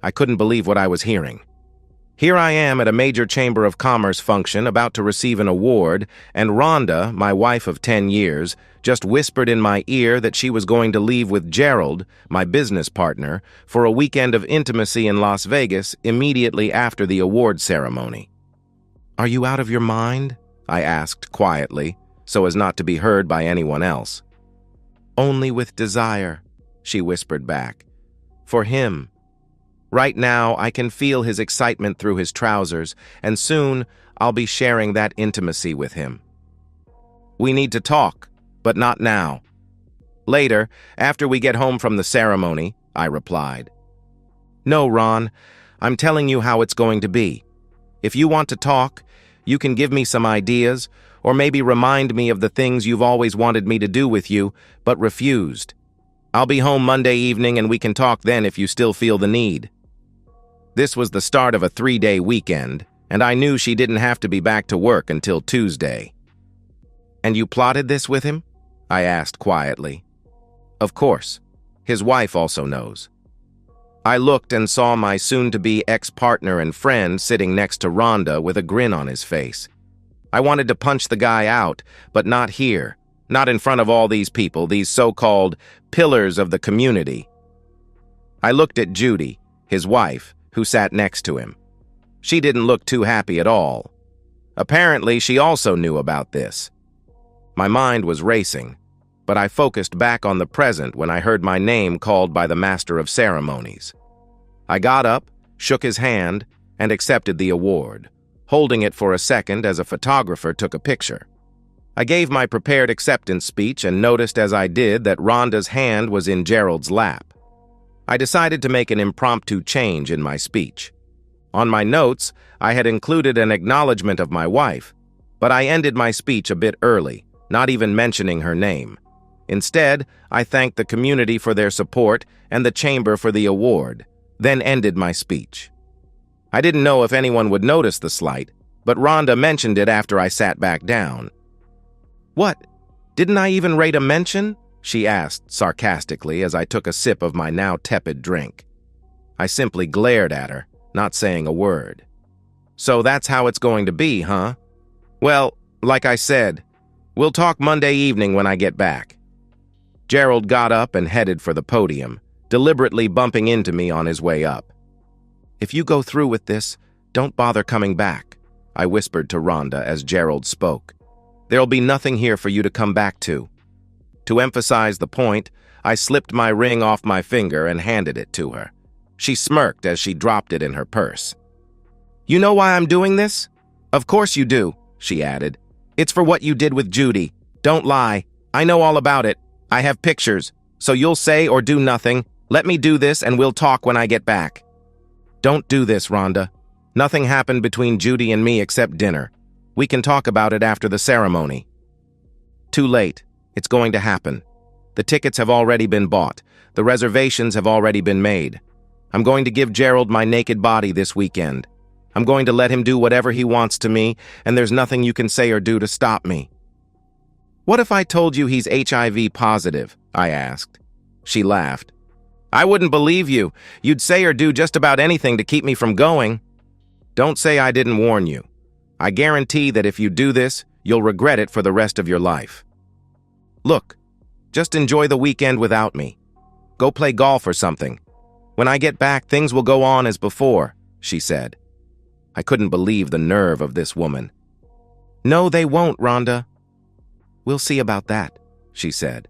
I couldn't believe what I was hearing. Here I am at a major Chamber of Commerce function about to receive an award, and Rhonda, my wife of 10 years, just whispered in my ear that she was going to leave with Gerald, my business partner, for a weekend of intimacy in Las Vegas immediately after the award ceremony. "Are you out of your mind?" I asked quietly, so as not to be heard by anyone else. "Only with desire," she whispered back. "For him. Right now, I can feel his excitement through his trousers, and soon I'll be sharing that intimacy with him. We need to talk, but not now. Later, after we get home from the ceremony," I replied. "No, Ron, I'm telling you how it's going to be. If you want to talk, you can give me some ideas, or maybe remind me of the things you've always wanted me to do with you, but refused. I'll be home Monday evening and we can talk then if you still feel the need." This was the start of a 3-day weekend, and I knew she didn't have to be back to work until Tuesday. "And you plotted this with him?" I asked quietly. "Of course. His wife also knows." I looked and saw my soon-to-be ex-partner and friend sitting next to Rhonda with a grin on his face. I wanted to punch the guy out, but not here, not in front of all these people, these so-called pillars of the community. I looked at Judy, his wife, who sat next to him. She didn't look too happy at all. Apparently, she also knew about this. My mind was racing, but I focused back on the present when I heard my name called by the Master of Ceremonies. I got up, shook his hand, and accepted the award, holding it for a second as a photographer took a picture. I gave my prepared acceptance speech and noticed as I did that Rhonda's hand was in Gerald's lap. I decided to make an impromptu change in my speech. On my notes, I had included an acknowledgement of my wife, but I ended my speech a bit early, not even mentioning her name. Instead, I thanked the community for their support and the chamber for the award, then ended my speech. I didn't know if anyone would notice the slight, but Rhonda mentioned it after I sat back down. "What? Didn't I even rate a mention?" she asked sarcastically as I took a sip of my now tepid drink. I simply glared at her, not saying a word. "So that's how it's going to be, huh? Well, like I said, we'll talk Monday evening when I get back." Gerald got up and headed for the podium, deliberately bumping into me on his way up. "If you go through with this, don't bother coming back," I whispered to Rhonda as Gerald spoke. "There'll be nothing here for you to come back to." To emphasize the point, I slipped my ring off my finger and handed it to her. She smirked as she dropped it in her purse. "You know why I'm doing this?" "Of course you do," she added. "It's for what you did with Judy. Don't lie. I know all about it. I have pictures. So you'll say or do nothing. Let me do this and we'll talk when I get back." "Don't do this, Rhonda. Nothing happened between Judy and me except dinner. We can talk about it after the ceremony." "Too late. It's going to happen. The tickets have already been bought. The reservations have already been made. I'm going to give Gerald my naked body this weekend. I'm going to let him do whatever he wants to me, and there's nothing you can say or do to stop me." "What if I told you he's HIV positive?" I asked. She laughed. "I wouldn't believe you. You'd say or do just about anything to keep me from going." "Don't say I didn't warn you. I guarantee that if you do this, you'll regret it for the rest of your life. Look, just enjoy the weekend without me. Go play golf or something. When I get back, things will go on as before," she said. I couldn't believe the nerve of this woman. "No, they won't, Rhonda." "We'll see about that," she said.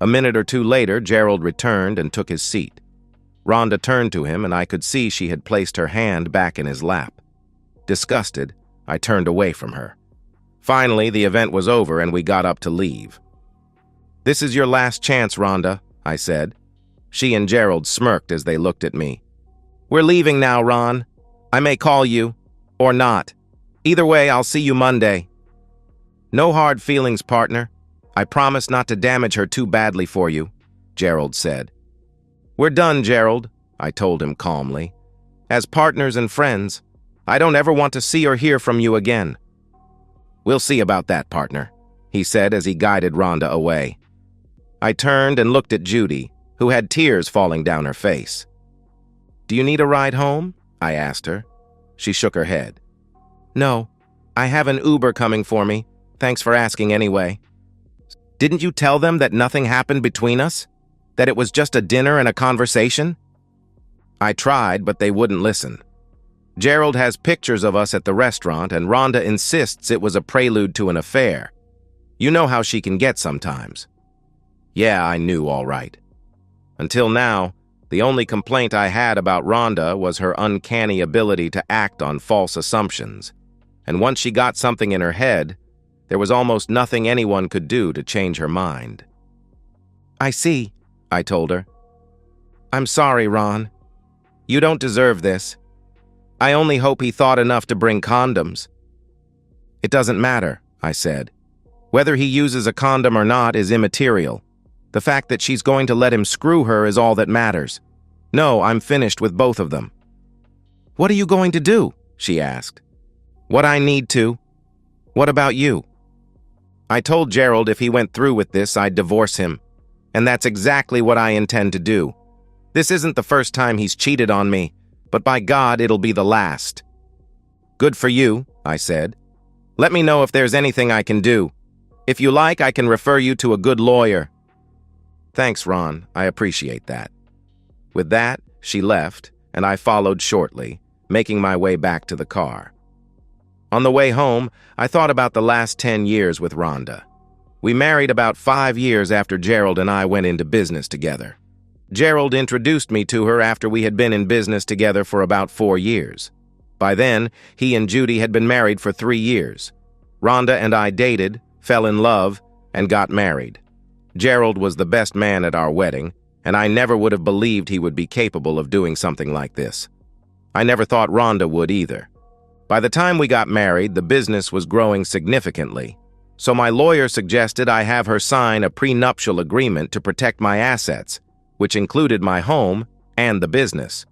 A minute or two later, Gerald returned and took his seat. Rhonda turned to him, and I could see she had placed her hand back in his lap. Disgusted, I turned away from her. Finally, the event was over and we got up to leave. "This is your last chance, Rhonda," I said. She and Gerald smirked as they looked at me. "We're leaving now, Ron. I may call you, or not. Either way, I'll see you Monday." "No hard feelings, partner. I promise not to damage her too badly for you," Gerald said. "We're done, Gerald," I told him calmly. "As partners and friends, I don't ever want to see or hear from you again." "We'll see about that, partner," he said as he guided Rhonda away. I turned and looked at Judy, who had tears falling down her face. "Do you need a ride home?" I asked her. She shook her head. "No, I have an Uber coming for me. Thanks for asking anyway." "Didn't you tell them that nothing happened between us? That it was just a dinner and a conversation?" I tried, but they wouldn't listen. Gerald has pictures of us at the restaurant, and Rhonda insists it was a prelude to an affair. You know how she can get sometimes. Yeah, I knew all right. Until now, the only complaint I had about Rhonda was her uncanny ability to act on false assumptions. And once she got something in her head, there was almost nothing anyone could do to change her mind. "I see," I told her. "I'm sorry, Ron. You don't deserve this. I only hope he thought enough to bring condoms." "It doesn't matter," I said. "Whether he uses a condom or not is immaterial. The fact that she's going to let him screw her is all that matters. No, I'm finished with both of them." "What are you going to do?" she asked. "What I need to. What about you?" I told Gerald if he went through with this, I'd divorce him. And that's exactly what I intend to do. This isn't the first time he's cheated on me, but by God, it'll be the last. "Good for you," I said. "Let me know if there's anything I can do. If you like, I can refer you to a good lawyer." "Thanks, Ron. I appreciate that." With that, she left, and I followed shortly, making my way back to the car. On the way home, I thought about the last 10 years with Rhonda. We married about 5 years after Gerald and I went into business together. Gerald introduced me to her after we had been in business together for about 4 years. By then, he and Judy had been married for 3 years. Rhonda and I dated, fell in love, and got married. Gerald was the best man at our wedding, and I never would have believed he would be capable of doing something like this. I never thought Rhonda would either. By the time we got married, the business was growing significantly, so my lawyer suggested I have her sign a prenuptial agreement to protect my assets, which included my home and the business.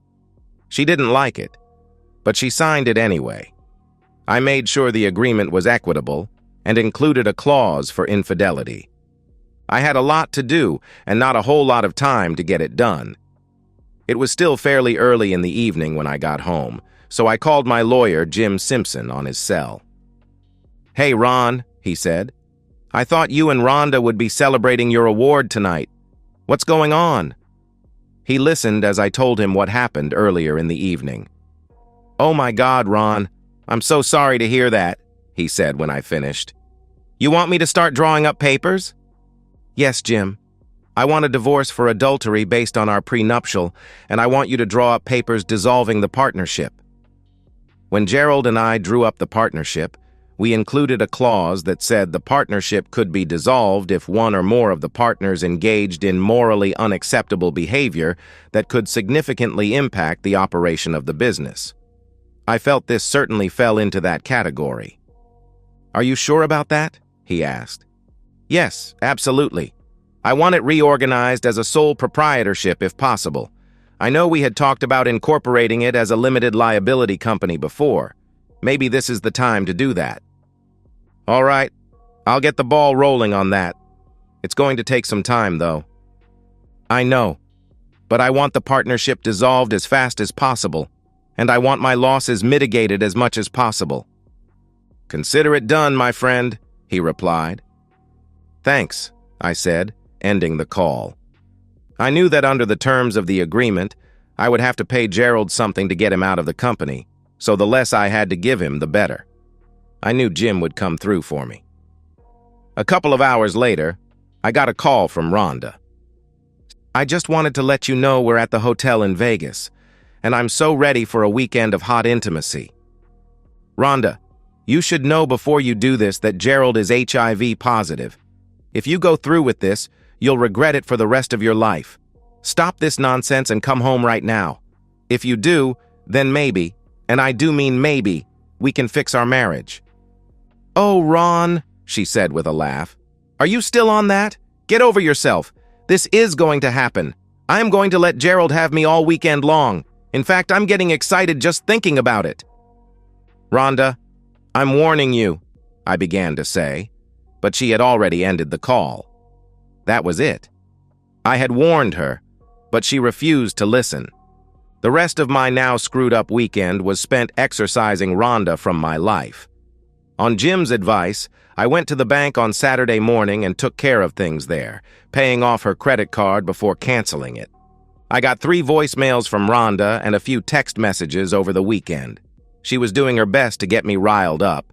She didn't like it, but she signed it anyway. I made sure the agreement was equitable and included a clause for infidelity. I had a lot to do and not a whole lot of time to get it done. It was still fairly early in the evening when I got home, so I called my lawyer, Jim Simpson, on his cell. "Hey, Ron," he said. "I thought you and Rhonda would be celebrating your award tonight. What's going on?" He listened as I told him what happened earlier in the evening. "Oh my God, Ron, I'm so sorry to hear that," he said when I finished. "You want me to start drawing up papers?" "Yes, Jim. I want a divorce for adultery based on our prenuptial, and I want you to draw up papers dissolving the partnership." When Gerald and I drew up the partnership, we included a clause that said the partnership could be dissolved if one or more of the partners engaged in morally unacceptable behavior that could significantly impact the operation of the business. I felt this certainly fell into that category. "Are you sure about that?" he asked. "Yes, absolutely. I want it reorganized as a sole proprietorship if possible. I know we had talked about incorporating it as a limited liability company before. Maybe this is the time to do that." "All right, I'll get the ball rolling on that. It's going to take some time, though." "I know, but I want the partnership dissolved as fast as possible, and I want my losses mitigated as much as possible." "Consider it done, my friend," he replied. "Thanks," I said, ending the call. I knew that under the terms of the agreement, I would have to pay Gerald something to get him out of the company, so the less I had to give him, the better. I knew Jim would come through for me. A couple of hours later, I got a call from Rhonda. "I just wanted to let you know we're at the hotel in Vegas, and I'm so ready for a weekend of hot intimacy. Rhonda, you should know before you do this that Gerald is HIV positive. If you go through with this, you'll regret it for the rest of your life. Stop this nonsense and come home right now. If you do, then maybe, and I do mean maybe, we can fix our marriage." "Oh, Ron," she said with a laugh. "Are you still on that? Get over yourself. This is going to happen. I'm going to let Gerald have me all weekend long. In fact, I'm getting excited just thinking about it." "Rhonda, I'm warning you," I began to say, but she had already ended the call. That was it. I had warned her, but she refused to listen. The rest of my now screwed-up weekend was spent exorcising Rhonda from my life. On Jim's advice, I went to the bank on Saturday morning and took care of things there, paying off her credit card before canceling it. I got 3 voicemails from Rhonda and a few text messages over the weekend. She was doing her best to get me riled up.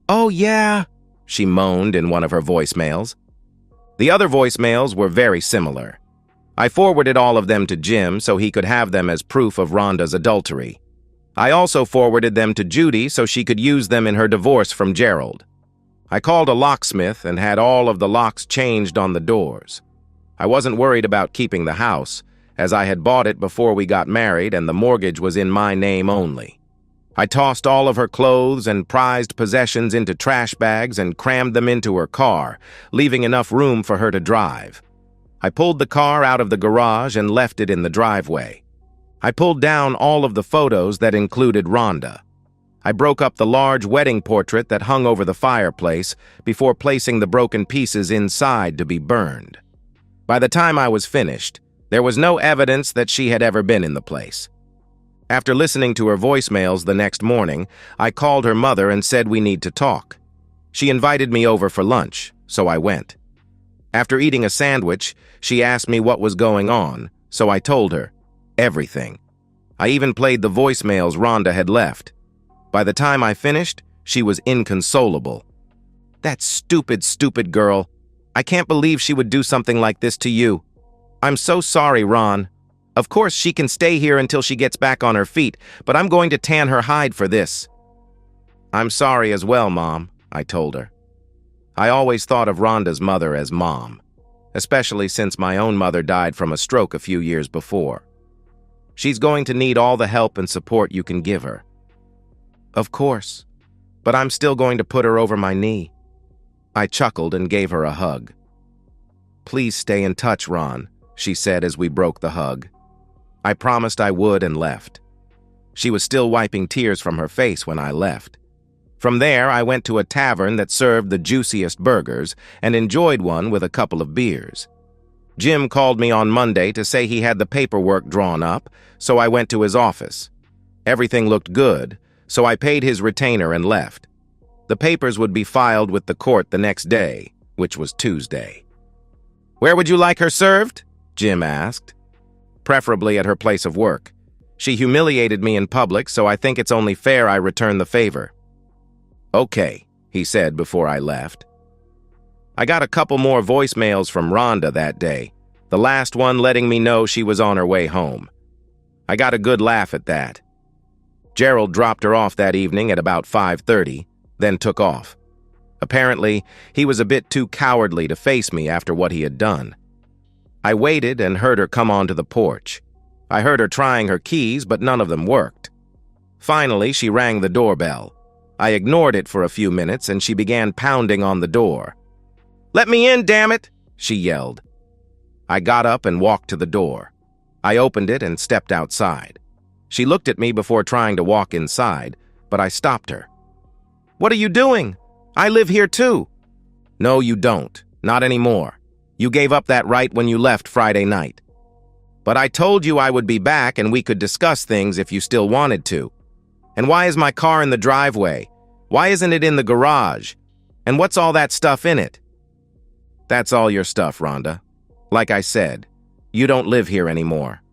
"Oh, yeah," she moaned in one of her voicemails. The other voicemails were very similar. I forwarded all of them to Jim so he could have them as proof of Rhonda's adultery. I also forwarded them to Judy so she could use them in her divorce from Gerald. I called a locksmith and had all of the locks changed on the doors. I wasn't worried about keeping the house, as I had bought it before we got married and the mortgage was in my name only. I tossed all of her clothes and prized possessions into trash bags and crammed them into her car, leaving enough room for her to drive. I pulled the car out of the garage and left it in the driveway. I pulled down all of the photos that included Rhonda. I broke up the large wedding portrait that hung over the fireplace before placing the broken pieces inside to be burned. By the time I was finished, there was no evidence that she had ever been in the place. After listening to her voicemails the next morning, I called her mother and said we need to talk. She invited me over for lunch, so I went. After eating a sandwich, she asked me what was going on, so I told her everything. I even played the voicemails Rhonda had left. By the time I finished, she was inconsolable. "That stupid, stupid girl. I can't believe she would do something like this to you. I'm so sorry, Ron. Of course, she can stay here until she gets back on her feet, but I'm going to tan her hide for this." "I'm sorry as well, Mom," I told her. I always thought of Rhonda's mother as Mom, especially since my own mother died from a stroke a few years before. She's going to need all the help and support you can give her. "Of course, but I'm still going to put her over my knee." I chuckled and gave her a hug. "Please stay in touch, Ron," she said as we broke the hug. I promised I would and left. She was still wiping tears from her face when I left. From there, I went to a tavern that served the juiciest burgers and enjoyed one with a couple of beers. Jim called me on Monday to say he had the paperwork drawn up, so I went to his office. Everything looked good, so I paid his retainer and left. The papers would be filed with the court the next day, which was Tuesday. "Where would you like her served?" Jim asked. "Preferably at her place of work. She humiliated me in public, so I think it's only fair I return the favor." "Okay," he said before I left. I got a couple more voicemails from Rhonda that day, the last one letting me know she was on her way home. I got a good laugh at that. Gerald dropped her off that evening at about 5:30, then took off. Apparently, he was a bit too cowardly to face me after what he had done. I waited and heard her come onto the porch. I heard her trying her keys, but none of them worked. Finally, she rang the doorbell. I ignored it for a few minutes, and she began pounding on the door. "Let me in, damn it!" she yelled. I got up and walked to the door. I opened it and stepped outside. She looked at me before trying to walk inside, but I stopped her. "What are you doing? I live here too." "No, you don't. Not anymore. You gave up that right when you left Friday night. But I told you I would be back and we could discuss things if you still wanted to. And why is my car in the driveway? Why isn't it in the garage? And what's all that stuff in it?" "That's all your stuff, Rhonda. Like I said, you don't live here anymore."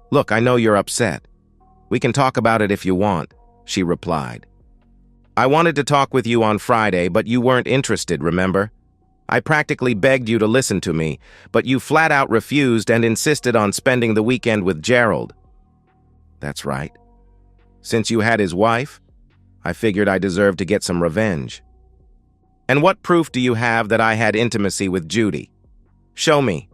"Look, I know you're upset. We can talk about it if you want," she replied. "I wanted to talk with you on Friday, but you weren't interested, remember? I practically begged you to listen to me, but you flat out refused and insisted on spending the weekend with Gerald." "That's right. Since you had his wife, I figured I deserved to get some revenge." "And what proof do you have that I had intimacy with Judy? Show me."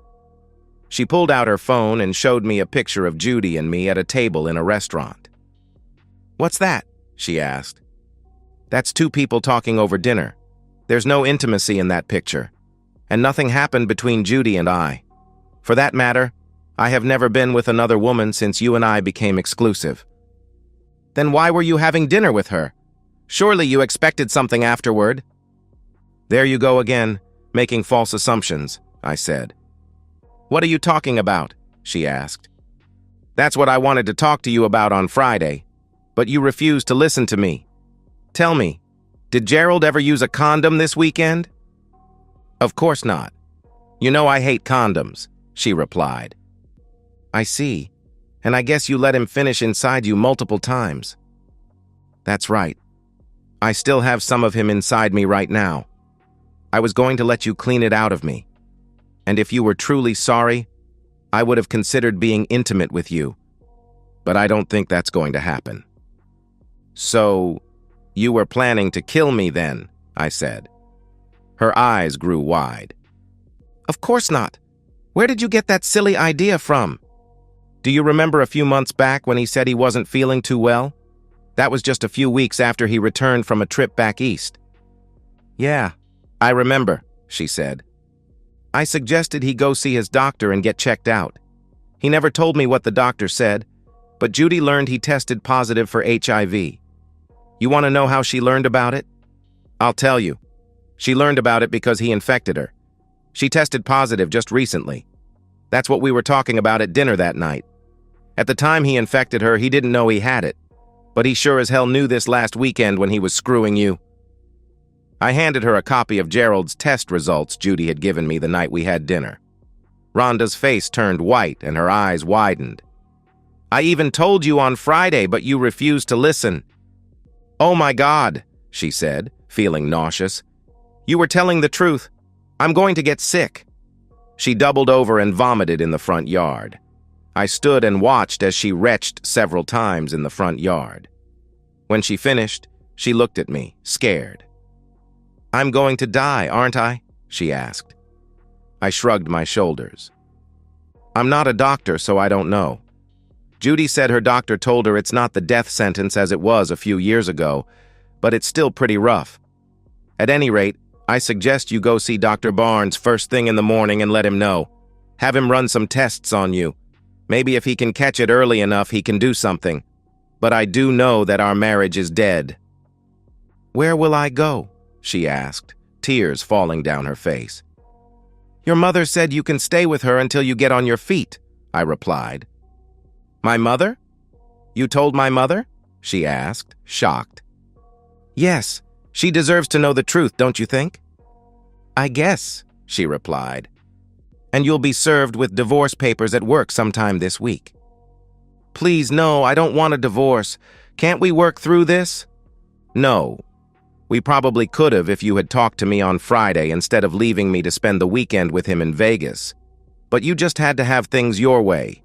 She pulled out her phone and showed me a picture of Judy and me at a table in a restaurant. "What's that?" she asked. "That's 2 people talking over dinner. There's no intimacy in that picture, and nothing happened between Judy and I. For that matter, I have never been with another woman since you and I became exclusive." "Then why were you having dinner with her? Surely you expected something afterward." "There you go again, making false assumptions," I said. "What are you talking about?" she asked. That's what I wanted to talk to you about on Friday, but you refused to listen to me. Tell me, did Gerald ever use a condom this weekend? Of course not. You know I hate condoms, she replied. I see, and I guess you let him finish inside you multiple times. That's right. I still have some of him inside me right now. I was going to let you clean it out of me. And if you were truly sorry, I would have considered being intimate with you. But I don't think that's going to happen. So, you were planning to kill me then, I said. Her eyes grew wide. Of course not. Where did you get that silly idea from? Do you remember a few months back when he said he wasn't feeling too well? That was just a few weeks after he returned from a trip back east. Yeah, I remember, she said. I suggested he go see his doctor and get checked out. He never told me what the doctor said, but Judy learned he tested positive for HIV. You want to know how she learned about it? I'll tell you. She learned about it because he infected her. She tested positive just recently. That's what we were talking about at dinner that night. At the time he infected her, he didn't know he had it. But he sure as hell knew this last weekend when he was screwing you. I handed her a copy of Gerald's test results Judy had given me the night we had dinner. Rhonda's face turned white and her eyes widened. I even told you on Friday, but you refused to listen. Oh my God, she said, feeling nauseous. You were telling the truth. I'm going to get sick. She doubled over and vomited in the front yard. I stood and watched as she retched several times in the front yard. When she finished, she looked at me, scared. I'm going to die, aren't I? She asked. I shrugged my shoulders. I'm not a doctor, so I don't know. Judy said her doctor told her it's not the death sentence as it was a few years ago, but it's still pretty rough. At any rate, I suggest you go see Dr. Barnes first thing in the morning and let him know. Have him run some tests on you. Maybe if he can catch it early enough, he can do something. But I do know that our marriage is dead. Where will I go? She asked, tears falling down her face. Your mother said you can stay with her until you get on your feet, I replied. My mother? You told my mother? She asked, shocked. Yes, she deserves to know the truth, don't you think? I guess, she replied. And you'll be served with divorce papers at work sometime this week. Please, no, I don't want a divorce. Can't we work through this? No. We probably could have if you had talked to me on Friday instead of leaving me to spend the weekend with him in Vegas. But you just had to have things your way.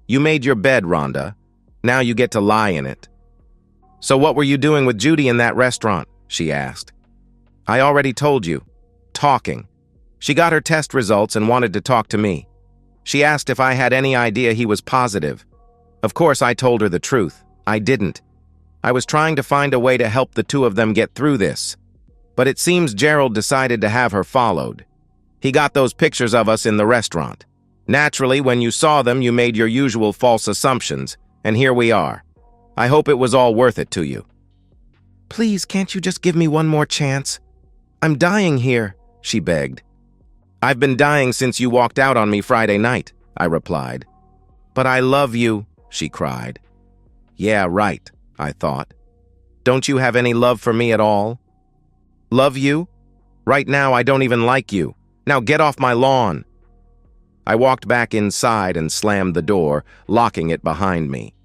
You made your bed, Rhonda. Now you get to lie in it. So what were you doing with Judy in that restaurant? She asked. I already told you. Talking. She got her test results and wanted to talk to me. She asked if I had any idea he was positive. Of course, I told her the truth. I didn't. I was trying to find a way to help the two of them get through this. But it seems Gerald decided to have her followed. He got those pictures of us in the restaurant. Naturally, when you saw them, you made your usual false assumptions, and here we are. I hope it was all worth it to you. Please, can't you just give me one more chance? I'm dying here, she begged. I've been dying since you walked out on me Friday night, I replied. But I love you, she cried. Yeah, right, I thought. Don't you have any love for me at all? Love you? Right now, I don't even like you. Now get off my lawn. I walked back inside and slammed the door, locking it behind me.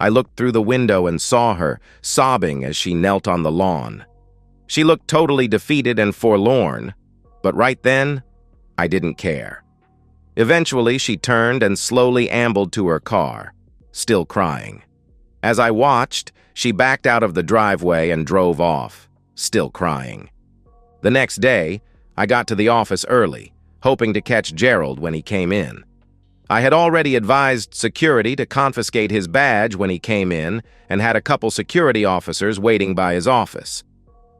I looked through the window and saw her, sobbing as she knelt on the lawn. She looked totally defeated and forlorn, but right then, I didn't care. Eventually, she turned and slowly ambled to her car, still crying. As I watched, she backed out of the driveway and drove off, still crying. The next day, I got to the office early, hoping to catch Gerald when he came in. I had already advised security to confiscate his badge when he came in and had a couple security officers waiting by his office.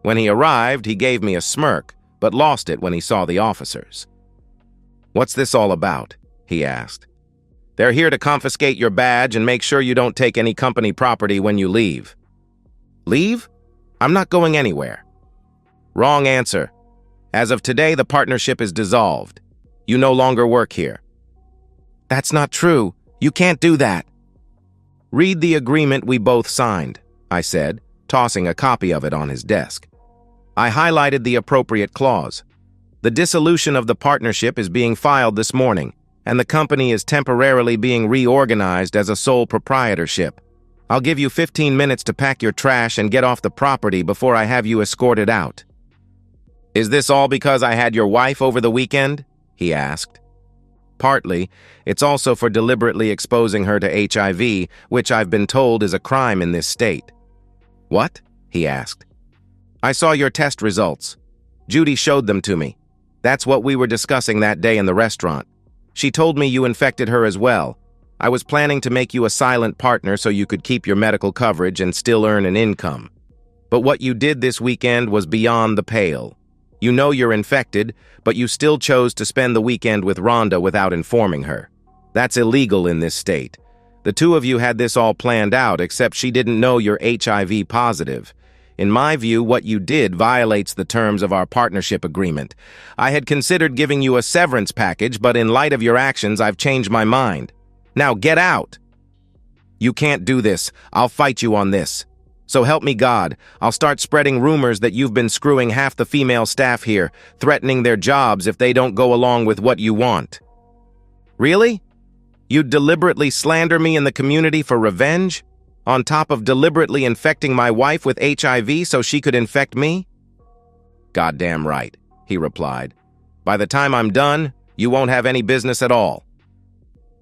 When he arrived, he gave me a smirk, but lost it when he saw the officers. What's this all about? He asked. They're here to confiscate your badge and make sure you don't take any company property when you leave. Leave? I'm not going anywhere. Wrong answer. As of today, the partnership is dissolved. You no longer work here. That's not true. You can't do that. "Read the agreement we both signed," I said, tossing a copy of it on his desk. I highlighted the appropriate clause. "The dissolution of the partnership is being filed this morning, and the company is temporarily being reorganized as a sole proprietorship. I'll give you 15 minutes to pack your trash and get off the property before I have you escorted out." "Is this all because I had your wife over the weekend?" he asked. "Partly. It's also for deliberately exposing her to HIV, which I've been told is a crime in this state." "What?" he asked. "I saw your test results. Judy showed them to me. That's what we were discussing that day in the restaurant. She told me you infected her as well. I was planning to make you a silent partner so you could keep your medical coverage and still earn an income. But what you did this weekend was beyond the pale. You know you're infected, but you still chose to spend the weekend with Rhonda without informing her. That's illegal in this state. The two of you had this all planned out, except she didn't know you're HIV positive. In my view, what you did violates the terms of our partnership agreement. I had considered giving you a severance package, but in light of your actions, I've changed my mind. Now get out!" "You can't do this. I'll fight you on this. So help me God, I'll start spreading rumors that you've been screwing half the female staff here, threatening their jobs if they don't go along with what you want." "Really? You'd deliberately slander me in the community for revenge? On top of deliberately infecting my wife with HIV so she could infect me?" "Goddamn right," he replied. "By the time I'm done, you won't have any business at all."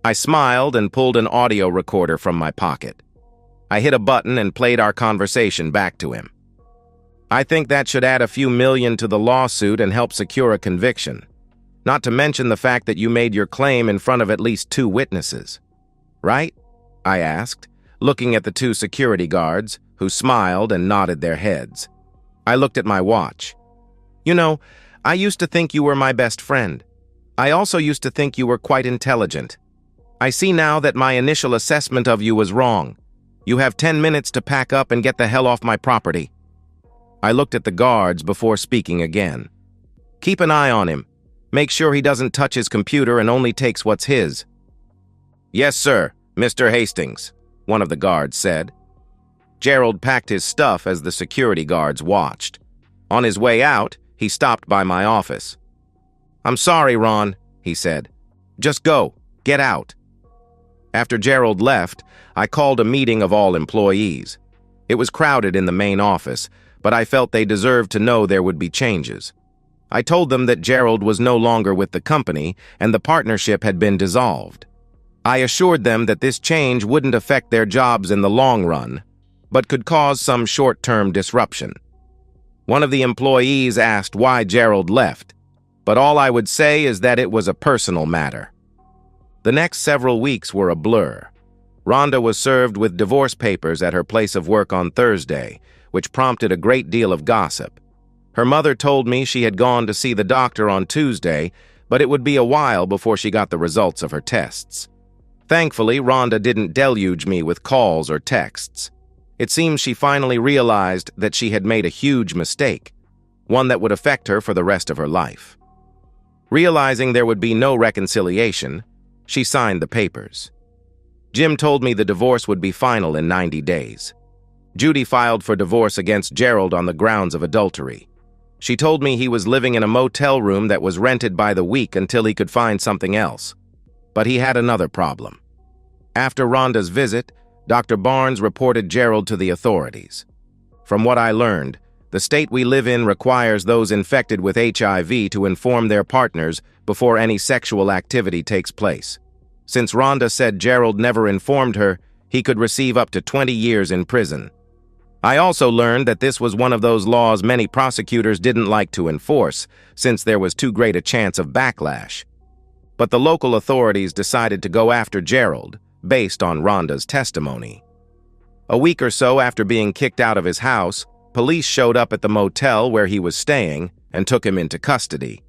I smiled and pulled an audio recorder from my pocket. I hit a button and played our conversation back to him. "I think that should add a few million to the lawsuit and help secure a conviction. Not to mention the fact that you made your claim in front of at least 2 witnesses. Right?" I asked, looking at the 2 security guards, who smiled and nodded their heads. I looked at my watch. "You know, I used to think you were my best friend. I also used to think you were quite intelligent. I see now that my initial assessment of you was wrong. You have 10 minutes to pack up and get the hell off my property." I looked at the guards before speaking again. "Keep an eye on him. Make sure he doesn't touch his computer and only takes what's his." "Yes, sir, Mr. Hastings," one of the guards said. Gerald packed his stuff as the security guards watched. On his way out, he stopped by my office. "I'm sorry, Ron," he said. "Just go. Get out." After Gerald left, I called a meeting of all employees. It was crowded in the main office, but I felt they deserved to know there would be changes. I told them that Gerald was no longer with the company and the partnership had been dissolved. I assured them that this change wouldn't affect their jobs in the long run, but could cause some short-term disruption. One of the employees asked why Gerald left, but all I would say is that it was a personal matter. The next several weeks were a blur. Rhonda was served with divorce papers at her place of work on Thursday, which prompted a great deal of gossip. Her mother told me she had gone to see the doctor on Tuesday, but it would be a while before she got the results of her tests. Thankfully, Rhonda didn't deluge me with calls or texts. It seems she finally realized that she had made a huge mistake, one that would affect her for the rest of her life. Realizing there would be no reconciliation, she signed the papers. Jim told me the divorce would be final in 90 days. Judy filed for divorce against Gerald on the grounds of adultery. She told me he was living in a motel room that was rented by the week until he could find something else. But he had another problem. After Rhonda's visit, Dr. Barnes reported Gerald to the authorities. From what I learned, the state we live in requires those infected with HIV to inform their partners before any sexual activity takes place. Since Rhonda said Gerald never informed her, he could receive up to 20 years in prison. I also learned that this was one of those laws many prosecutors didn't like to enforce, since there was too great a chance of backlash. But the local authorities decided to go after Gerald, based on Rhonda's testimony. A week or so after being kicked out of his house, police showed up at the motel where he was staying and took him into custody.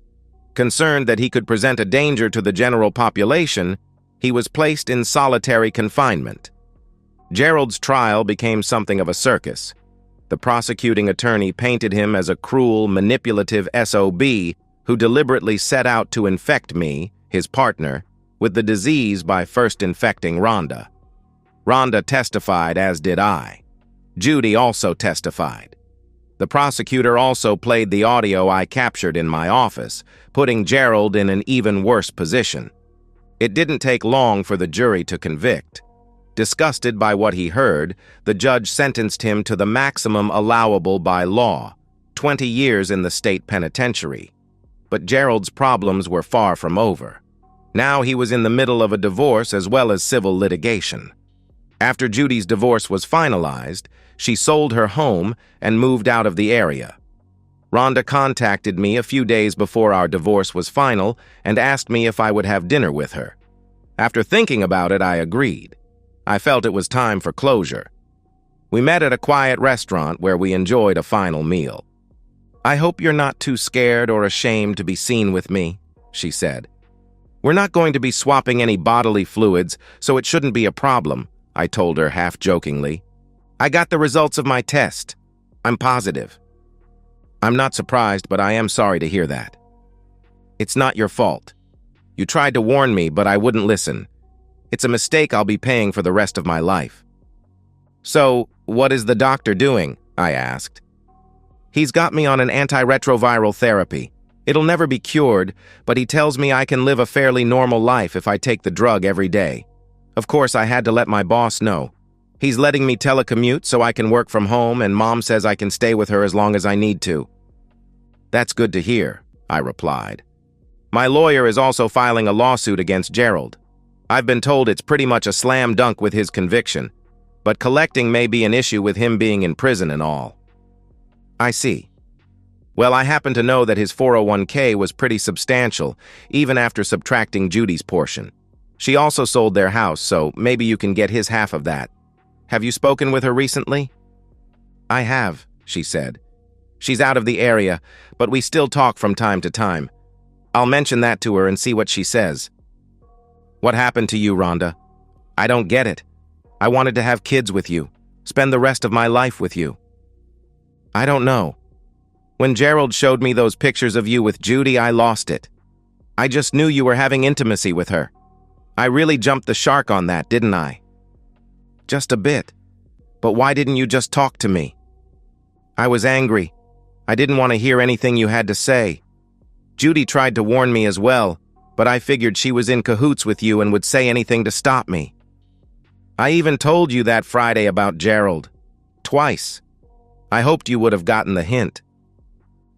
Concerned that he could present a danger to the general population, he was placed in solitary confinement. Gerald's trial became something of a circus. The prosecuting attorney painted him as a cruel, manipulative SOB who deliberately set out to infect me, his partner, with the disease by first infecting Rhonda. Rhonda testified, as did I. Judy also testified. The prosecutor also played the audio I captured in my office, putting Gerald in an even worse position. It didn't take long for the jury to convict. Disgusted by what he heard, the judge sentenced him to the maximum allowable by law, 20 years in the state penitentiary. But Gerald's problems were far from over. Now he was in the middle of a divorce as well as civil litigation. After Judy's divorce was finalized, she sold her home and moved out of the area. Rhonda contacted me a few days before our divorce was final and asked me if I would have dinner with her. After thinking about it, I agreed. I felt it was time for closure. We met at a quiet restaurant where we enjoyed a final meal. "I hope you're not too scared or ashamed to be seen with me," she said. "We're not going to be swapping any bodily fluids, so it shouldn't be a problem," I told her half-jokingly. "I got the results of my test. I'm positive." "I'm not surprised, but I am sorry to hear that. It's not your fault. You tried to warn me, but I wouldn't listen. It's a mistake I'll be paying for the rest of my life." "So, what is the doctor doing?" I asked. "He's got me on an antiretroviral therapy. It'll never be cured, but he tells me I can live a fairly normal life if I take the drug every day. Of course, I had to let my boss know. He's letting me telecommute so I can work from home, and Mom says I can stay with her as long as I need to." "That's good to hear," I replied. "My lawyer is also filing a lawsuit against Gerald. I've been told it's pretty much a slam dunk with his conviction, but collecting may be an issue with him being in prison and all." "I see. Well, I happen to know that his 401k was pretty substantial, even after subtracting Judy's portion. She also sold their house, so maybe you can get his half of that. Have you spoken with her recently?" "I have," she said. "She's out of the area, but we still talk from time to time. I'll mention that to her and see what she says." "What happened to you, Rhonda? I don't get it. I wanted to have kids with you, spend the rest of my life with you." "I don't know. When Gerald showed me those pictures of you with Judy, I lost it. I just knew you were having intimacy with her. I really jumped the shark on that, didn't I?" "Just a bit. But why didn't you just talk to me?" "I was angry. I didn't want to hear anything you had to say. Judy tried to warn me as well, but I figured she was in cahoots with you and would say anything to stop me. I even told you that Friday about Gerald. Twice. I hoped you would have gotten the hint.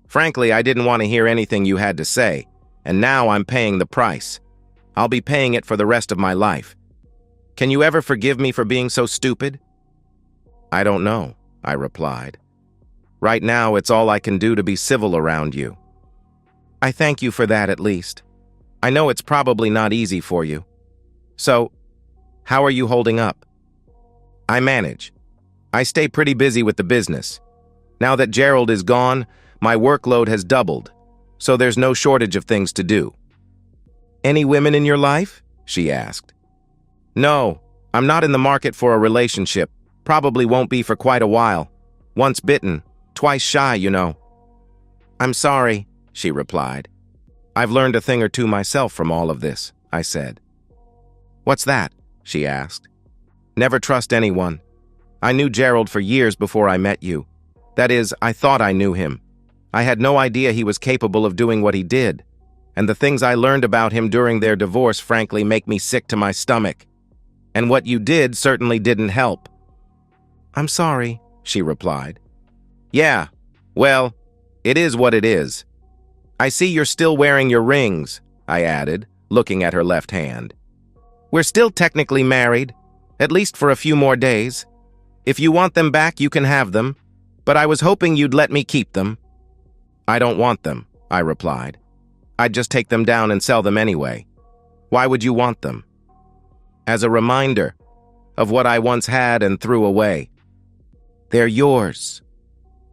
Frankly, I didn't want to hear anything you had to say, and now I'm paying the price. I'll be paying it for the rest of my life. Can you ever forgive me for being so stupid?" "I don't know," I replied. "Right now, it's all I can do to be civil around you." "I thank you for that at least. I know it's probably not easy for you. So, how are you holding up?" "I manage. I stay pretty busy with the business. Now that Gerald is gone, my workload has doubled, so there's no shortage of things to do." "Any women in your life?" she asked. "No, I'm not in the market for a relationship. Probably won't be for quite a while. Once bitten, twice shy, you know." "I'm sorry," she replied. "I've learned a thing or two myself from all of this," I said. "What's that?" she asked. "Never trust anyone. I knew Gerald for years before I met you. That is, I thought I knew him. I had no idea he was capable of doing what he did. And the things I learned about him during their divorce frankly make me sick to my stomach. And what you did certainly didn't help." "I'm sorry," she replied. "Yeah, well, it is what it is. I see you're still wearing your rings," I added, looking at her left hand. "We're still technically married, at least for a few more days. If you want them back, you can have them, but I was hoping you'd let me keep them." "I don't want them," I replied. "I'd just take them down and sell them anyway. Why would you want them?" "As a reminder of what I once had and threw away. They're yours.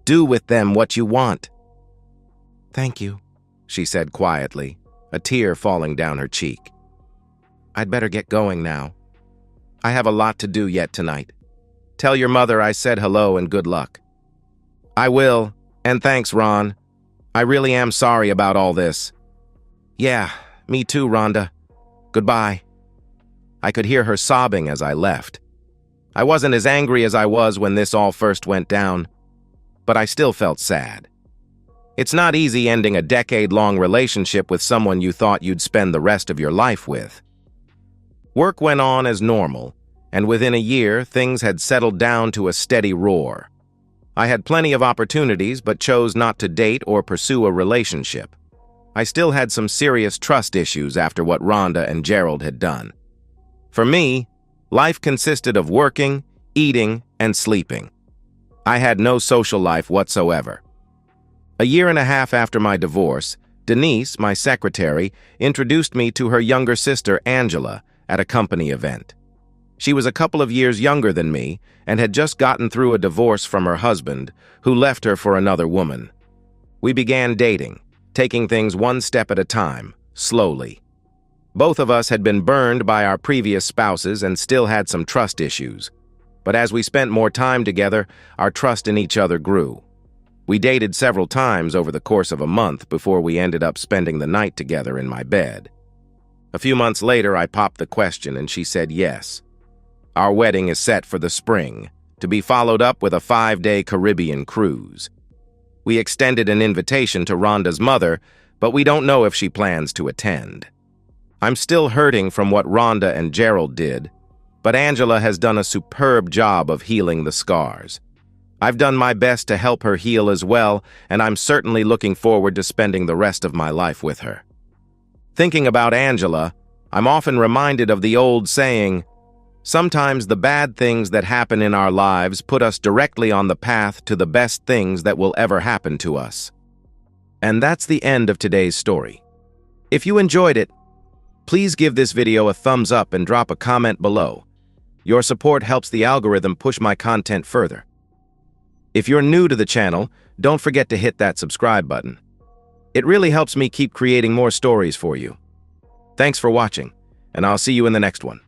Do with them what you want." "Thank you," she said quietly, a tear falling down her cheek. "I'd better get going now. I have a lot to do yet tonight. Tell your mother I said hello and good luck." "I will, and thanks, Ron. I really am sorry about all this." "Yeah, me too, Rhonda. Goodbye." I could hear her sobbing as I left. I wasn't as angry as I was when this all first went down, but I still felt sad. It's not easy ending a decade-long relationship with someone you thought you'd spend the rest of your life with. Work went on as normal, and within a year, things had settled down to a steady roar. I had plenty of opportunities, but chose not to date or pursue a relationship. I still had some serious trust issues after what Rhonda and Gerald had done. For me, life consisted of working, eating, and sleeping. I had no social life whatsoever. A year and a half after my divorce, Denise, my secretary, introduced me to her younger sister, Angela, at a company event. She was a couple of years younger than me and had just gotten through a divorce from her husband, who left her for another woman. We began dating, taking things one step at a time, slowly. Both of us had been burned by our previous spouses and still had some trust issues. But as we spent more time together, our trust in each other grew. We dated several times over the course of a month before we ended up spending the night together in my bed. A few months later, I popped the question and she said yes. Our wedding is set for the spring, to be followed up with a 5-day Caribbean cruise. We extended an invitation to Rhonda's mother, but we don't know if she plans to attend. I'm still hurting from what Rhonda and Gerald did, but Angela has done a superb job of healing the scars. I've done my best to help her heal as well, and I'm certainly looking forward to spending the rest of my life with her. Thinking about Angela, I'm often reminded of the old saying, sometimes the bad things that happen in our lives put us directly on the path to the best things that will ever happen to us. And that's the end of today's story. If you enjoyed it, please give this video a thumbs up and drop a comment below. Your support helps the algorithm push my content further. If you're new to the channel, don't forget to hit that subscribe button. It really helps me keep creating more stories for you. Thanks for watching, and I'll see you in the next one.